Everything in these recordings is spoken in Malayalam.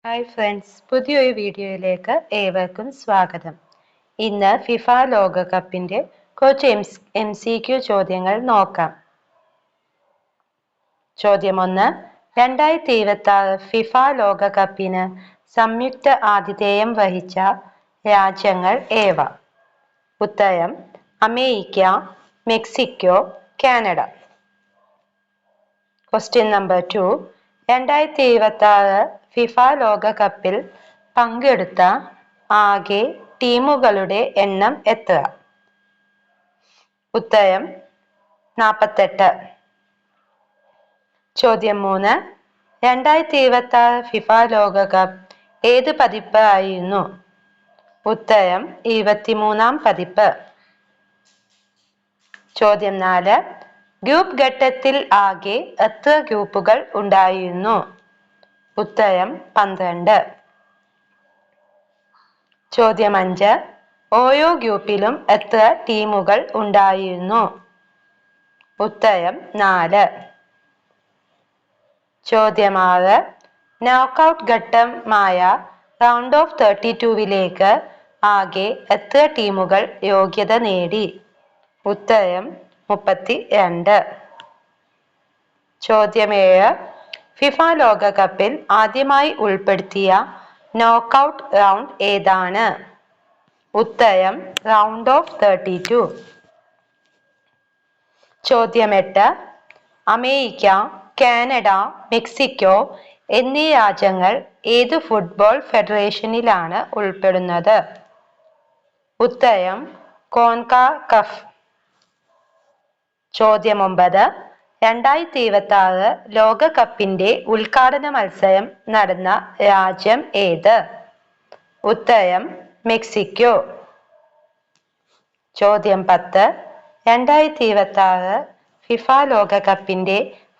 ഹായ് ഫ്രണ്ട്സ്, പുതിയൊരു വീഡിയോയിലേക്ക് ഏവർക്കും സ്വാഗതം. ഇന്ന് ഫിഫ ലോകകപ്പിന്റെ കുറച്ച് MCQ ചോദ്യങ്ങൾ നോക്കാം. ചോദ്യം 1. 2026 ഫിഫ ലോകകപ്പിന് സംയുക്ത ആതിഥേയം വഹിച്ച രാജ്യങ്ങൾ ഏവ? ഉത്തരം: America, Mexico, Canada. Question number 2. 2026 FIFA ലോകകപ്പിൽ പങ്കെടുത്ത ആകെ ടീമുകളുടെ എണ്ണം എത്ര? ഉത്തരം: 48. ചോദ്യം 3. 2026 ഫിഫ ലോകകപ്പ് ഏത് പതിപ്പ് ആയിരുന്നു? ഉത്തരം: 23-ാം പതിപ്പ്. ചോദ്യം 4. ഗ്രൂപ്പ് ഘട്ടത്തിൽ ആകെ എത്ര ഗ്രൂപ്പുകൾ ഉണ്ടായിരുന്നു? ഉത്തരം: 12. ചോദ്യം 5. ഓരോ ഗ്രൂപ്പിലും എത്ര ടീമുകൾ ഉണ്ടായിരുന്നു? ഉത്തരം: 4. ചോദ്യം 6. നോക്കൌട്ട് ഘട്ടമായ റൗണ്ട് ഓഫ് 32-വിലേക്ക് ആകെ എത്ര ടീമുകൾ യോഗ്യത നേടി? ഉത്തരം: 32. ചോദ്യം 7. ഫിഫ ലോകകപ്പിൽ ആദ്യമായി ഉൾപ്പെടുത്തിയ നോക്കൌട്ട് റൗണ്ട് ഏതാണ്? ഉത്തരം: റൗണ്ട് ഓഫ് 32. ചോദ്യം 8. അമേരിക്ക, കാനഡ, മെക്സിക്കോ എന്നീ രാജ്യങ്ങൾ ഏത് ഫുട്ബോൾ ഫെഡറേഷനിലാണ് ഉൾപ്പെടുന്നത്? ഉത്തരം: കോൺകാക്കഫ്. ചോദ്യം 9. 2026 ലോകകപ്പിന്റെ ഉദ്ഘാടന മത്സരം നടന്ന രാജ്യം ഏത്? ഉത്തരം: മെക്സിക്കോ. ചോദ്യം 10. 2026 ഫിഫ ലോകകപ്പിന്റെ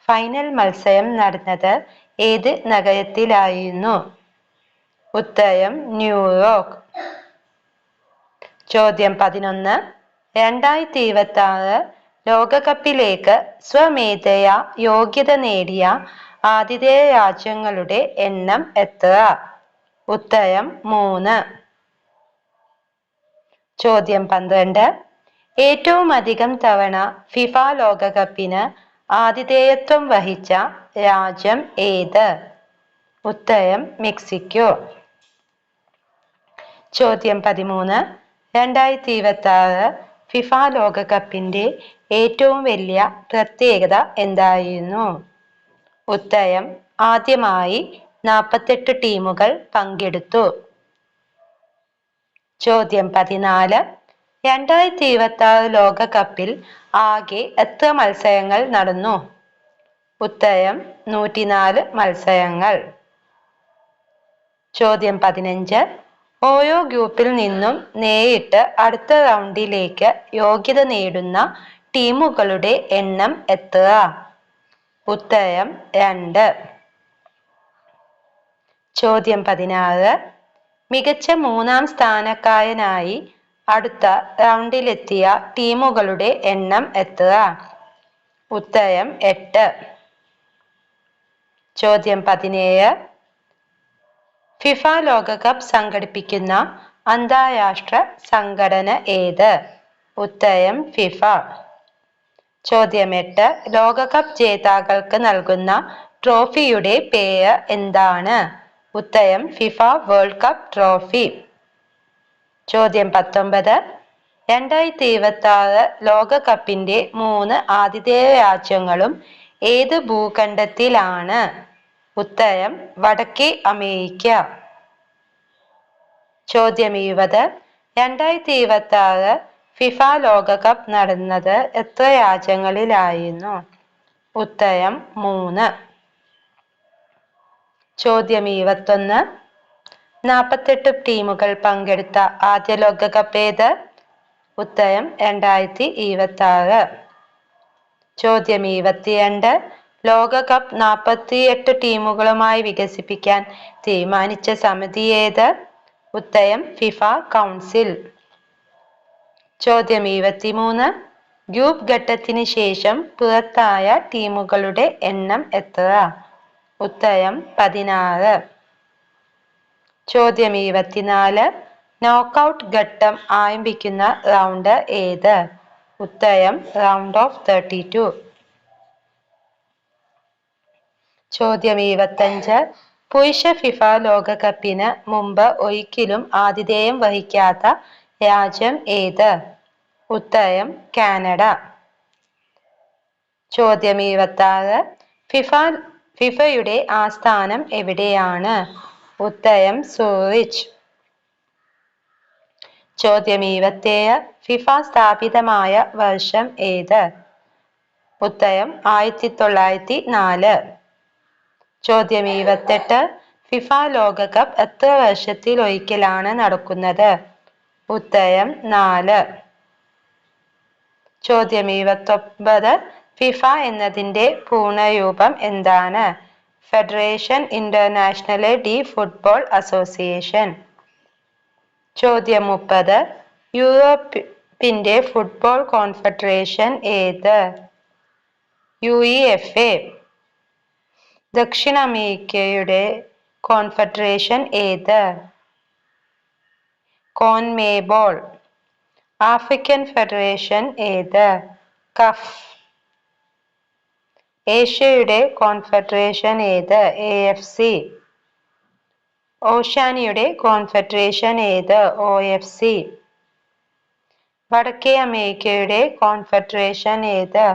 ഫൈനൽ മത്സരം നടന്നത് ഏത് നഗരത്തിലായിരുന്നു? ഉത്തരം: ന്യൂയോർക്ക്. ചോദ്യം 11. 2026 ലോകകപ്പിലേക്ക് സ്വമേധയാ യോഗ്യത നേടിയ ആതിഥേയ രാജ്യങ്ങളുടെ എണ്ണം എത്ര? ഉത്തരം: 3. ചോദ്യം 12. ഏറ്റവും അധികം തവണ ഫിഫ ലോകകപ്പിന് ആതിഥേയത്വം വഹിച്ച രാജ്യം ഏത്? ഉത്തരം: മെക്സിക്കോ. ചോദ്യം 13. 2026 ഫിഫ ലോകകപ്പിന്റെ ഏറ്റവും വലിയ പ്രത്യേകത എന്തായിരുന്നു? ഉത്തരം: ആദ്യമായി 48 ടീമുകൾ പങ്കെടുത്തു. ചോദ്യം 14. 2026 ലോകകപ്പിൽ ആകെ എത്ര മത്സരങ്ങൾ നടന്നു? ഉത്തരം: 104 മത്സരങ്ങൾ. ചോദ്യം 15. ഓരോ ഗ്രൂപ്പിൽ നിന്നും നേരിട്ട് അടുത്ത റൗണ്ടിലേക്ക് യോഗ്യത നേടുന്ന ടീമുകളുടെ എണ്ണം എത്ര? ഉത്തരം: 2. ചോദ്യം 16. മികച്ച 3-ാം സ്ഥാനക്കാരനായി അടുത്ത റൗണ്ടിലെത്തിയ ടീമുകളുടെ എണ്ണം എത്ര? ഉത്തരം: 8. ചോദ്യം 17. ഫിഫ ലോകകപ്പ് സംഘടിപ്പിക്കുന്ന അന്താരാഷ്ട്ര സംഘടന ഏത്? ഉത്തരം: ഫിഫ. ചോദ്യം 8. ലോകകപ്പ് ജേതാക്കൾക്ക് നൽകുന്ന ട്രോഫിയുടെ പേര് എന്താണ്? ഉത്തരം: ഫിഫ വേൾഡ് കപ്പ് ട്രോഫി. ചോദ്യം 19. 2026 ലോകകപ്പിന്റെ 3 ആതിഥേയ രാജ്യങ്ങളും ഏത് ഭൂഖണ്ഡത്തിലാണ്? ഉത്തരം: വടക്കേ അമേരിക്ക. ചോദ്യം 20. 2026 ഫിഫ ലോകകപ്പ് നടന്നത് എത്ര രാജ്യങ്ങളിലായിരുന്നു? ഉത്തരം: 3. ചോദ്യം 21. 48 ടീമുകൾ പങ്കെടുത്ത ആദ്യ ലോകകപ്പ് ഏത്? ഉത്തരം: 2026. ചോദ്യം 22. ലോകകപ്പ് 48 ടീമുകളുമായി വികസിപ്പിക്കാൻ തീരുമാനിച്ച സമിതി ഏത്? ഉത്തരം: ഫിഫ കൗൺസിൽ. ചോദ്യം 23. ഗ്രൂപ്പ് ഘട്ടത്തിന് ശേഷം പുറത്തായ ടീമുകളുടെ എണ്ണം എത്ര? ഉത്തരം: 16. ചോദ്യം 24. നോക്കൌട്ട് ഘട്ടം ആരംഭിക്കുന്ന റൗണ്ട് ഏത്? ഉത്തരം റൗണ്ട് ഓഫ് 32. ചോദ്യം 25. പുരുഷ ഫിഫ ലോകകപ്പിന് മുമ്പ് ഒരിക്കലും ആതിഥേയം വഹിക്കാത്ത രാജ്യം ഏത്? ഉത്തരം കാനഡ. ചോദ്യം 26. ഫിഫയുടെ ആസ്ഥാനം എവിടെയാണ്? ഉത്തരം സൂറിച്ച്. ചോദ്യം 27. ഫിഫ സ്ഥാപിതമായ വർഷം ഏത്? ഉത്തരം 1904. ചോദ്യം 28. ഫിഫ ലോകകപ്പ് എത്ര വർഷത്തിൽ ഒരിക്കലാണ് നടക്കുന്നത്? ഉത്തരം 4. ചോദ്യം 29. ഫിഫ എന്നതിൻ്റെ പൂർണ്ണരൂപം എന്താണ്? ഫെഡറേഷൻ ഇന്റർനാഷണലെ ഡി ഫുട്ബോൾ അസോസിയേഷൻ. ചോദ്യം 30. യൂറോപ്പിന്റെ ഫുട്ബോൾ കോൺഫെഡറേഷൻ ഏത്? UEFA. ദക്ഷിണ അമേരിക്കയുടെ കോൺഫെഡറേഷൻ ഏത്? കോൺമേബോൾ. ആഫ്രിക്കൻ ഫെഡറേഷൻ ഏത്? കഫ്. ഏഷ്യയുടെ കോൺഫെഡറേഷൻ ഏത്? AFC. ഓഷ്യാനിയയുടെ കോൺഫെഡറേഷൻ ഏത്? OFC. വടക്കേ അമേരിക്കയുടെ കോൺഫെഡറേഷൻ ഏത്?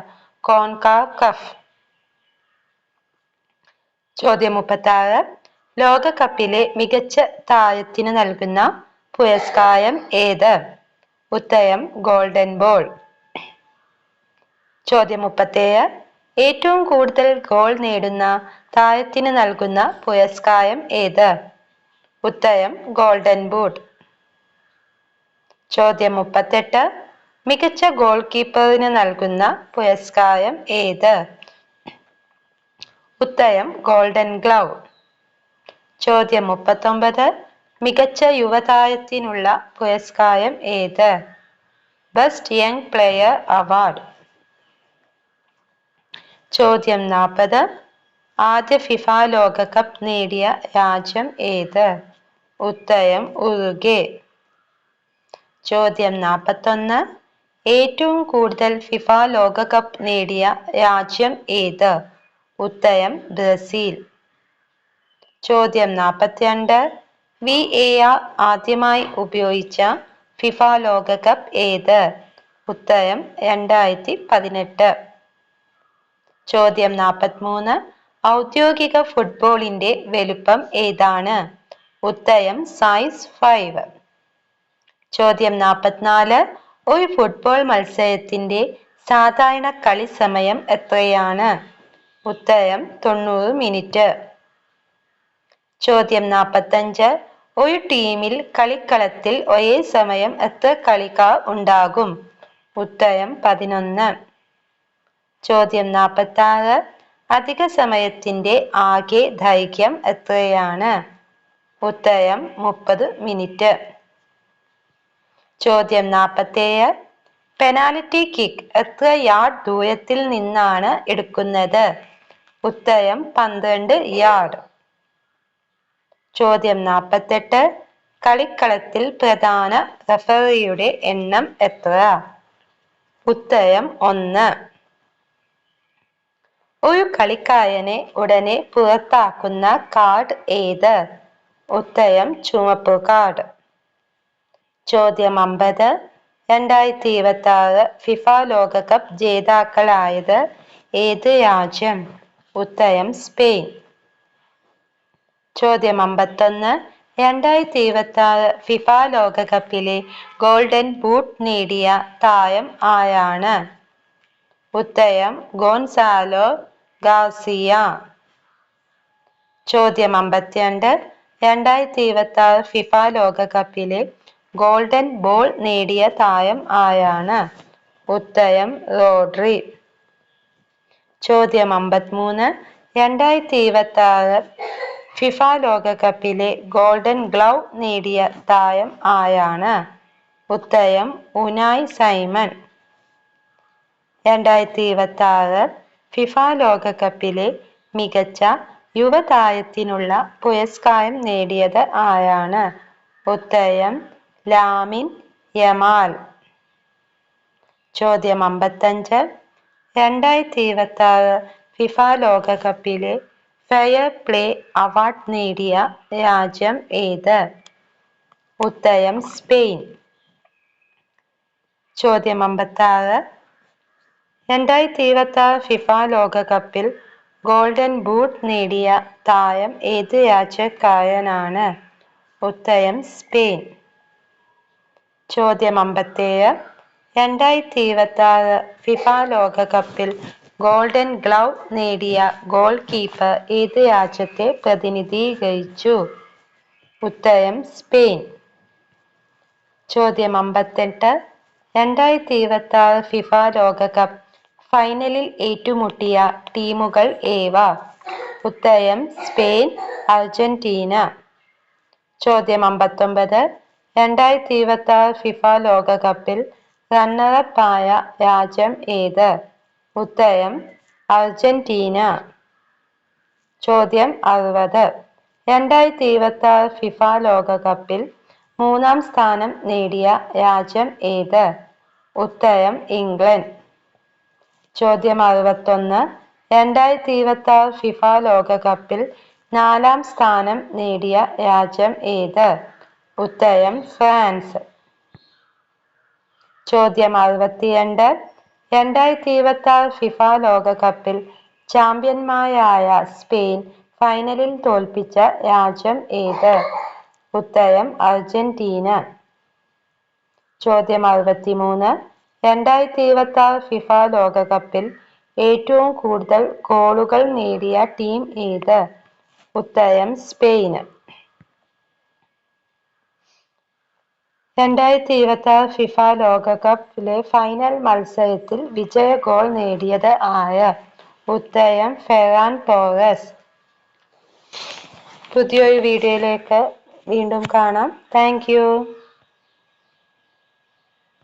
കോൺകാക്കഫ്. ചോദ്യം 36. ലോകകപ്പിലെ മികച്ച താരത്തിന് നൽകുന്ന പുരസ്കാരം ഏത്? ഉത്തരം ഗോൾഡൻ ബോൾ. ചോദ്യം 37. ഏറ്റവും കൂടുതൽ ഗോൾ നേടുന്ന താരത്തിന് നൽകുന്ന പുരസ്കാരം ഏത്? ഉത്തരം ഗോൾഡൻ ബൂട്ട്. ചോദ്യം 38. മികച്ച ഗോൾ കീപ്പറിന് നൽകുന്ന പുരസ്കാരം ഏത്? ഉത്തരം ഗോൾഡൻ ഗ്ലൗ. ചോദ്യം 39. മികച്ച യുവതാരത്തിനുള്ള പുരസ്കാരം ഏത്? Best young player award. ചോദ്യം 40. ആദ്യ ഫിഫ ലോകകപ്പ് നേടിയ രാജ്യം ഏത്? ഉത്തരം ഉറുഗ്വേ. ചോദ്യം 41. ഏറ്റവും കൂടുതൽ ഫിഫ ലോകകപ്പ് നേടിയ രാജ്യം ഏത്? ഉത്തരം ബ്രസീൽ. ചോദ്യം 42. VAR ആദ്യമായി ഉപയോഗിച്ച ഫിഫ ലോകകപ്പ് ഏത്? ഉത്തരം 2018. ചോദ്യം 43. ഔദ്യോഗിക ഫുട്ബോളിന്റെ വലുപ്പം ഏതാണ്? ഉത്തരം സൈസ് 5. ചോദ്യം 44. ഒരു ഫുട്ബോൾ മത്സരത്തിന്റെ സാധാരണ കളി സമയം എത്രയാണ്? ഉത്തരം 90 മിനിറ്റ്. ചോദ്യം 45. ഒരു ടീമിൽ കളിക്കളത്തിൽ ഒരേ സമയം എത്ര കളിക്കാർ ഉണ്ടാകും? ഉത്തരം 11. ചോദ്യം 46. അധിക സമയത്തിന്റെ ആകെ ദൈർഘ്യം എത്രയാണ്? ഉത്തരം 30 മിനിറ്റ്. ചോദ്യം 47. പെനാൽറ്റി കിക്ക് എത്ര യാർഡ് ദൂരത്തിൽ നിന്നാണ് എടുക്കുന്നത്? ഉത്തരം 12 യാർഡ്. ചോദ്യം 48. കളിക്കളത്തിൽ പ്രധാന റഫറിയുടെ എണ്ണം എത്ര? ഉത്തരം 1. ഒരു കളിക്കാരനെ ഉടനെ പുറത്താക്കുന്ന കാർഡ് ഏത്? ഉത്തരം ചുവപ്പ് കാർഡ്. ചോദ്യം 50. 2026 ഫിഫ ലോകകപ്പ് ജേതാക്കളായത് ഏത് രാജ്യം? ഉത്തരം സ്പെയിൻ. ചോദ്യം 51. 2026 ഫിഫ ലോകകപ്പിലെ ഗോൾഡൻ ബൂട്ട് നേടിയ താരം ആരാണ്? ഉത്തരം ഗോൺസാലോ ഗാർസിയ. ചോദ്യം 52. 2026 ഫിഫ ലോകകപ്പിലെ ഗോൾഡൻ ബോൾ നേടിയ താരം ആരാണ്? ഉത്തരം റോഡ്രി. ചോദ്യം 53. 2026 ഫിഫ ലോകകപ്പിലെ ഗോൾഡൻ ഗ്ലൗ നേടിയ താരം ആരാണ്? ഉത്തരം ഉനായ് സൈമൺ. 2026 ഫിഫ ലോകകപ്പിലെ മികച്ച യുവതാരത്തിനുള്ള പുരസ്കാരം നേടിയത് ആരാണ്? ഉത്തരം ലാമിൻ യമാൽ. ചോദ്യം 55. 2026 ഫിഫ ലോകകപ്പിലെ ഫെയർ പ്ലേ അവാർഡ് നേടിയ രാജ്യം ഏത്? ഉത്തരം സ്പെയിൻ. ചോദ്യം 56. 2026 ഫിഫ ലോകകപ്പിൽ ഗോൾഡൻ ബൂട്ട് നേടിയ താരം ഏത് രാജ്യക്കാരനാണ്? ഉത്തരം സ്പെയിൻ. ചോദ്യം 57. 2026 ഫിഫ ലോകകപ്പിൽ ഗോൾഡൻ ഗ്ലൗ നേടിയ ഗോൾ കീപ്പർ ഏത് രാജ്യത്തെ പ്രതിനിധീകരിച്ചു? ഉത്തരം സ്പെയിൻ. ചോദ്യം 58. 2026 ഫിഫ ലോകകപ്പ് ഫൈനലിൽ ഏറ്റുമുട്ടിയ ടീമുകൾ ഏവ? ഉത്തരം സ്പെയിൻ, അർജന്റീന. ചോദ്യം 59. 2026 ഫിഫ ലോകകപ്പിൽ റണ്ണറപ്പ് ആയ രാജ്യം ഏത്? ഉത്തരം അർജന്റീന. ചോദ്യം 60. 2026 ഫിഫ ലോകകപ്പിൽ 3-ാം സ്ഥാനം നേടിയ രാജ്യം ഏത്? ഉത്തരം ഇംഗ്ലണ്ട്. ചോദ്യം 61. 2026 ഫിഫ ലോകകപ്പിൽ 4-ാം സ്ഥാനം നേടിയ രാജ്യം ഏത്? ഉത്തരം ഫ്രാൻസ്. ചോദ്യം 62. 2026 ഫിഫ ലോകകപ്പിൽ ചാമ്പ്യന്മാരായ സ്പെയിൻ ഫൈനലിൽ തോൽപ്പിച്ച രാജ്യം ഏത്? ഉത്തരം അർജന്റീന. ചോദ്യം 63. 2026 ഫിഫ ലോകകപ്പിൽ ഏറ്റവും കൂടുതൽ ഗോളുകൾ നേടിയ ടീം ഏത്? ഉത്തരം സ്പെയിൻ. 2026 ഫിഫ ലോകകപ്പിലെ ഫൈനൽ മത്സരത്തിൽ വിജയ ഗോൾ നേടിയത് ആര്? ഉത്തരം ഫെറാൻ ടോറസ്. പുതിയൊരു വീഡിയോയിലേക്ക് വീണ്ടും കാണാം. Thank you.